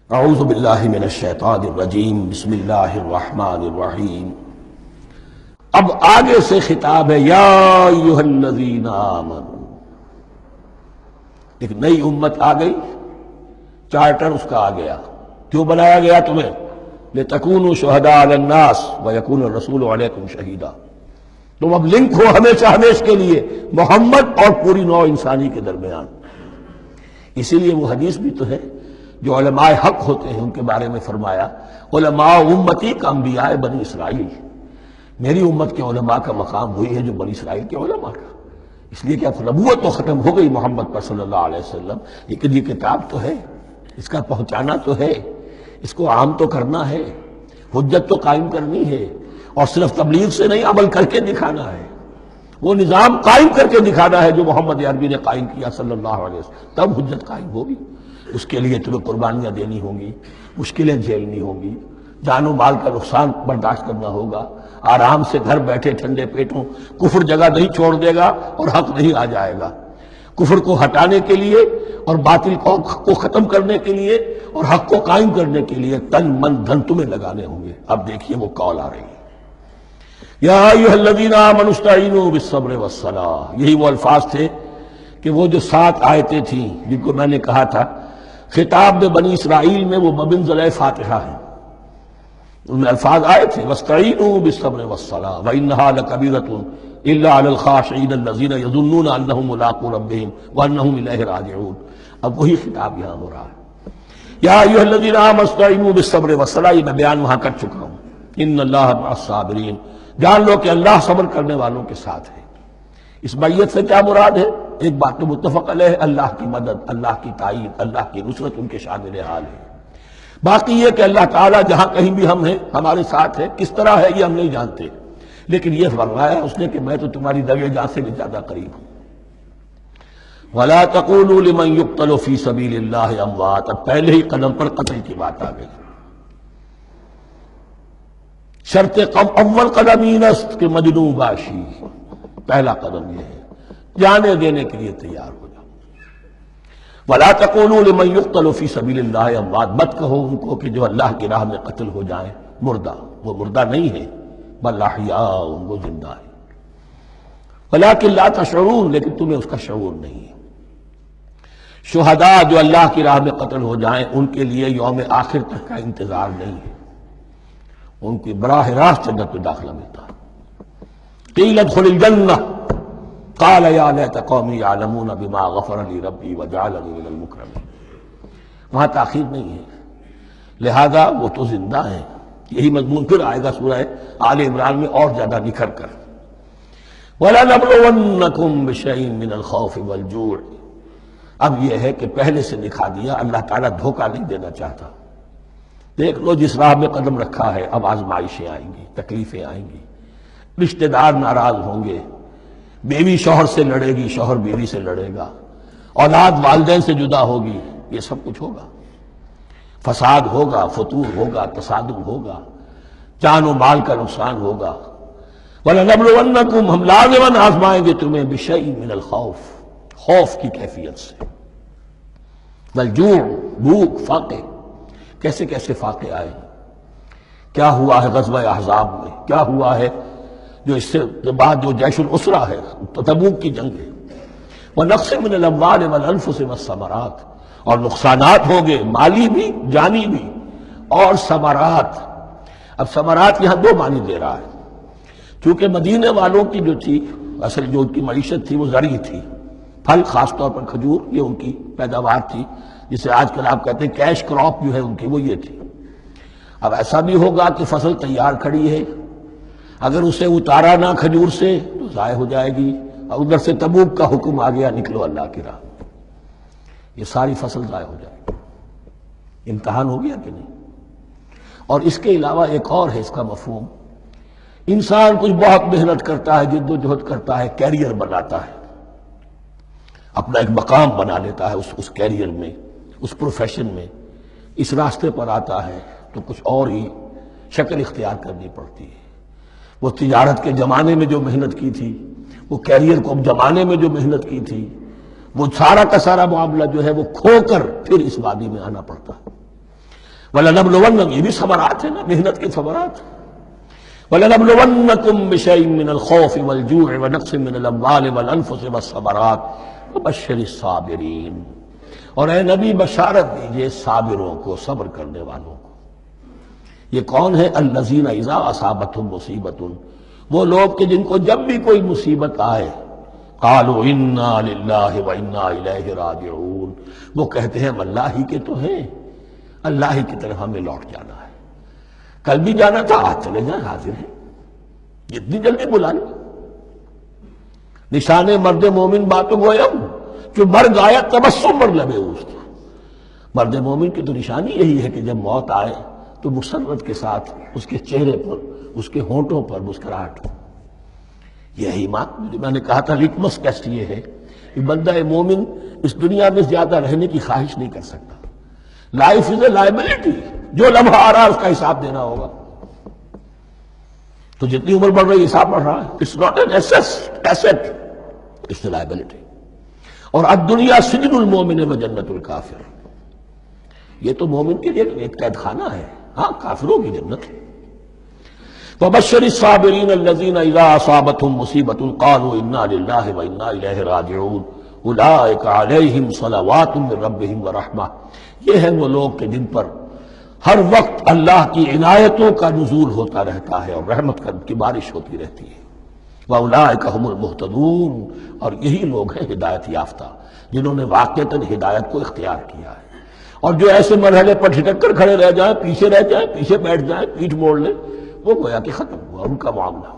اعوذ باللہ من الشیطان الرجیم، بسم اللہ الرحمن الرحیم۔ اب آگے سے خطاب ہے، یا ایھا الذین آمنوا۔ ایک نئی امت آ گئی، چارٹر اس کا آ گیا۔ کیوں بنایا گیا تمہیں؟ لتکونوا شہداء علی الناس ویکون الرسول علیکم شہیدا۔ تم اب لنک ہو ہمیشہ ہمیشہ کے لیے محمد اور پوری نوع انسانی کے درمیان۔ اسی لیے وہ حدیث بھی تو ہے جو علماء حق ہوتے ہیں ان کے بارے میں فرمایا، علماء امتی کا انبیاء بنی اسرائیل۔ میری امت کے علماء کا مقام وہی ہے جو بنی اسرائیل کے علماء کا۔ اس لیے کہ اب نبوت تو ختم ہو گئی محمد پر صلی اللہ علیہ وسلم، لیکن یہ کتاب تو ہے، اس کا پہنچانا تو ہے، اس کو عام تو کرنا ہے، حجت تو قائم کرنی ہے، اور صرف تبلیغ سے نہیں، عمل کر کے دکھانا ہے۔ وہ نظام قائم کر کے دکھانا ہے جو محمد عربی نے قائم کیا صلی اللہ علیہ وسلم، تب حجت قائم ہوگی۔ اس کے لیے تمہیں قربانیاں دینی ہوں گی، مشکلیں جھیلنی ہوں گی، جان و مال کا نقصان برداشت کرنا ہوگا، آرام سے گھر بیٹھے ٹھنڈے پیٹوں کفر جگہ نہیں چھوڑ دے گا اور حق نہیں آ جائے گا۔ کفر کو ہٹانے کے لیے اور باطل کو ختم کرنے کے لیے اور حق کو قائم کرنے کے لیے تن من دھن تمہیں لگانے ہوں گے۔ اب دیکھیے وہ کال آ رہی ہے، یا ایھا الذین آمنوا استعینوا بالصبر والصلاۃ۔ یہی وہ الفاظ تھے کہ وہ جو 7 آیتیں تھیں جن کو میں نے کہا تھا خطاب میں بنی اسرائیل میں وہ بمنزلہ فاتحہ ہیں، ان میں الفاظ آئے تھے واستعینوا بالصبر والصلاۃ وانھا لکبیرۃ الا علی الخاشعین الذین یظنون انہم ملاقو ربہم وانہم الیہ راجعون۔ اب وہی خطاب یہاں ہو رہا ہے، یا ایھا الذین آمنوا استعینوا بالصبر والصلاۃ۔ یہ میں بیان وہاں کر چکا ہوں، ان اللہ مع الصابرین۔ جان لو کہ اللہ صبر کرنے والوں کے ساتھ ہے۔ اس بیعت سے کیا مراد ہے؟ ایک بات تو متفق علیہ ہے، اللہ کی مدد، اللہ کی تائید، اللہ کی نصرت ان کے شامل حال ہے۔ باقی یہ کہ اللہ تعالیٰ جہاں کہیں بھی ہم ہیں ہمارے ساتھ ہے، کس طرح ہے یہ ہم نہیں جانتے، لیکن یہ فرمایا اس نے کہ میں تو تمہاری دوے جان سے بھی زیادہ قریب ہوں۔ وَلَا تَقُولُوا لِمَنْ يُقْتَلُ فِي سَبِيلِ اللَّهِ أَمْوَاتٌ۔ اب پہلے ہی قدم پر قتل کی بات آ گئی۔ شرط اول قدم این است کہ مجنون باشی، پہلا قدم یہ ہے جانے دینے کے لیے تیار ہو جاؤ۔ وَلَا تَقُولُوا لِمَنْ يُقْتَلُ فِي سَبِيلِ اللَّهِ أَمْوَاتٌ۔ مت کہو ان کو کہ جو اللہ کی راہ میں قتل ہو جائیں مردہ، وہ مردہ نہیں ہے، بل احیاء، وہ زندہ ہے۔ وَلَٰكِن لَا تَشْعُرُونَ، لیکن تمہیں اس کا شعور نہیں ہے۔ شہداء جو اللہ کی راہ میں قتل ہو جائیں ان کے لیے یوم آخر تک کا انتظار نہیں ہے، ان کی براہ راست جنت میں داخلہ ملتا ہے۔ قیل ادخل الجنہ قال یا لیت قومی یعلمون بما غفر لی ربی وجعلنی من المکرمین۔ وہاں تاخیر نہیں ہے، لہذا وہ تو زندہ ہیں۔ یہی مضمون پھر آئے گا سورہ آل عمران میں اور زیادہ نکھر کر۔ وَلَنَبْلُوَنَّكُمْ بِشَيْءٍ مِّنَ الْخَوْفِ وَالْجُوعِ۔ اب یہ ہے کہ پہلے سے دکھا دیا، اللہ تعالیٰ دھوکہ نہیں دینا چاہتا۔ دیکھ لو جس راہ میں قدم رکھا ہے، اب آزمائشیں آئیں گی، تکلیفیں آئیں گی، رشتہ دار ناراض ہوں گے، بیوی شوہر سے لڑے گی، شوہر بیوی سے لڑے گا، اولاد والدین سے جدا ہوگی، یہ سب کچھ ہوگا۔ فساد ہوگا، فتور ہوگا، تصادم ہوگا، جان و مال کا نقصان ہوگا۔ وَلَنَبْلُوَنَّكُمْ، ہم لازماً آزمائیں گے تمہیں، بِشَيْءٍ مِّنَ الْخَوْفِ، خوف کی کیفیت سے، وَالْجُوعِ، بھوک، فاقے۔ کیسے کیسے فاقے آئے، کیا ہوا ہے غزوہ احزاب میں، کیا ہوا ہے جو اس سے بعد جو جیش العسرہ ہے، تبوک کی جنگ ہے۔ وَنَقْصٍ مِّنَ الْأَمْوَالِ وَالْأَنفُسِ وَالثَّمَرَاتِ، اور نقصانات ہوں گے، مالی بھی، جانی بھی، اور ثمرات۔ اب ثمرات یہاں 2 معنی دے رہا ہے، چونکہ مدینے والوں کی جو تھی اصل جو ان کی معیشت تھی وہ زرعی تھی، پھل، خاص طور پر کھجور، یہ ان کی پیداوار تھی، جسے آج کل آپ کہتے ہیں کیش کراپ جو ہے ان کی، وہ یہ تھی۔ اب ایسا بھی ہوگا کہ فصل تیار کھڑی ہے، اگر اسے اتارا نہ کھجور سے تو ضائع ہو جائے گی، اور ادھر سے تبوک کا حکم آ گیا، نکلو اللہ کی راہ، یہ ساری فصل ضائع ہو جائے گی۔ امتحان ہو گیا کہ نہیں؟ اور اس کے علاوہ ایک اور ہے اس کا مفہوم، انسان کچھ بہت محنت کرتا ہے، جد و جہد کرتا ہے، کیریئر بناتا ہے، اپنا ایک مقام بنا لیتا ہے اس کیریئر میں، اس پروفیشن میں، اس راستے پر آتا ہے تو کچھ اور ہی شکل اختیار کرنی پڑتی ہے۔ وہ تجارت کے زمانے میں جو محنت کی تھی، وہ کیریئر کو جمانے میں جو محنت کی تھی، وہ سارا کا سارا معاملہ جو ہے وہ کھو کر پھر اس وادی میں آنا پڑتا ہے۔ وَلَنَبْلُوَنَّكُمْ، یہ بھی صبرات ہے نا، محنت کے صبرات. وَلَنَبْلُوَنَّكُمْ بِشَيْءٍ مِّنَ الْخَوْفِ وَالْجُوعِ وَنَقْصٍ مِّنَ الْأَمْوَالِ وَالْأَنفُسِ وَالثَّمَرَاتِ وَبَشِّرِ الصَّابِرِينَ. اور اے نبی بشارت دیجئے صابروں کو، صبر کرنے والوں کو. یہ کون ہے؟ الذین اذا اصابتہم مصیبۃ، وہ لوگ کہ جن کو جب بھی کوئی مصیبت آئے قالوا انا للہ وانا الیہ راجعون، وہ کہتے ہیں ہم اللہ ہی کے تو ہیں، اللہ ہی کی طرف ہمیں لوٹ جانا ہے. کل بھی جانا تھا، آج چلے جائیں، حاضر ہیں، جتنی جلدی بلا لیں. نشان مرد مومن باتوں گویم جو مرگ آیا تبسم پر لبے اوست. مرد مومن کی تو نشانی یہی ہے کہ جب موت آئے تو مسرت کے ساتھ اس کے چہرے پر، اس کے ہونٹوں پر مسکراہٹ ہو. یہی بات میں نے کہا تھا، لٹمس ٹیسٹ یہ ہے کہ بندہ مومن اس دنیا میں زیادہ رہنے کی خواہش نہیں کر سکتا. لائف از اے لائبلٹی، جو لمحہ آ رہا ہے اس کا حساب دینا ہوگا. تو جتنی عمر بڑھ رہی ہے حساب بڑھ رہا ہے. It's not an asset, it's a liability. اور الدنیا سجن المومن و جنت الکافر، یہ تو مومن کے لیے ایک قید خانہ ہے، ہاں کافروں کی جنت ہے. وَبَشِّرِ الصَّابِرِينَ الَّذِينَ إِذَا أَصَابَتْهُمْ مُصِيبَةٌ قَالُوا إِنَّا لِلَّهِ وَإِنَّا إِلَيْهِ رَاجِعُونَ أُولَٰئِكَ عَلَيْهِمْ صَلَوَاتٌ مِّن رَّبِّهِمْ وَرَحْمَةٌ. یہ ہیں وہ لوگ کہ جن پر ہر وقت اللہ کی عنایتوں کا نزول ہوتا رہتا ہے اور رحمت کی بارش ہوتی رہتی ہے. وَأُولَٰئِكَ هُمُ الْمُهْتَدُونَ، اور یہی لوگ ہیں ہدایت یافتہ جنہوں نے واقعتاً ہدایت کو اختیار کیا ہے. اور جو ایسے مرحلے پر ٹھٹک کر کھڑے رہ جائیں، پیچھے رہ جائیں، پیچھے بیٹھ جائیں، پیٹھ موڑ لیں، وہ گویا کہ ختم ہوا ان کا معاملہ.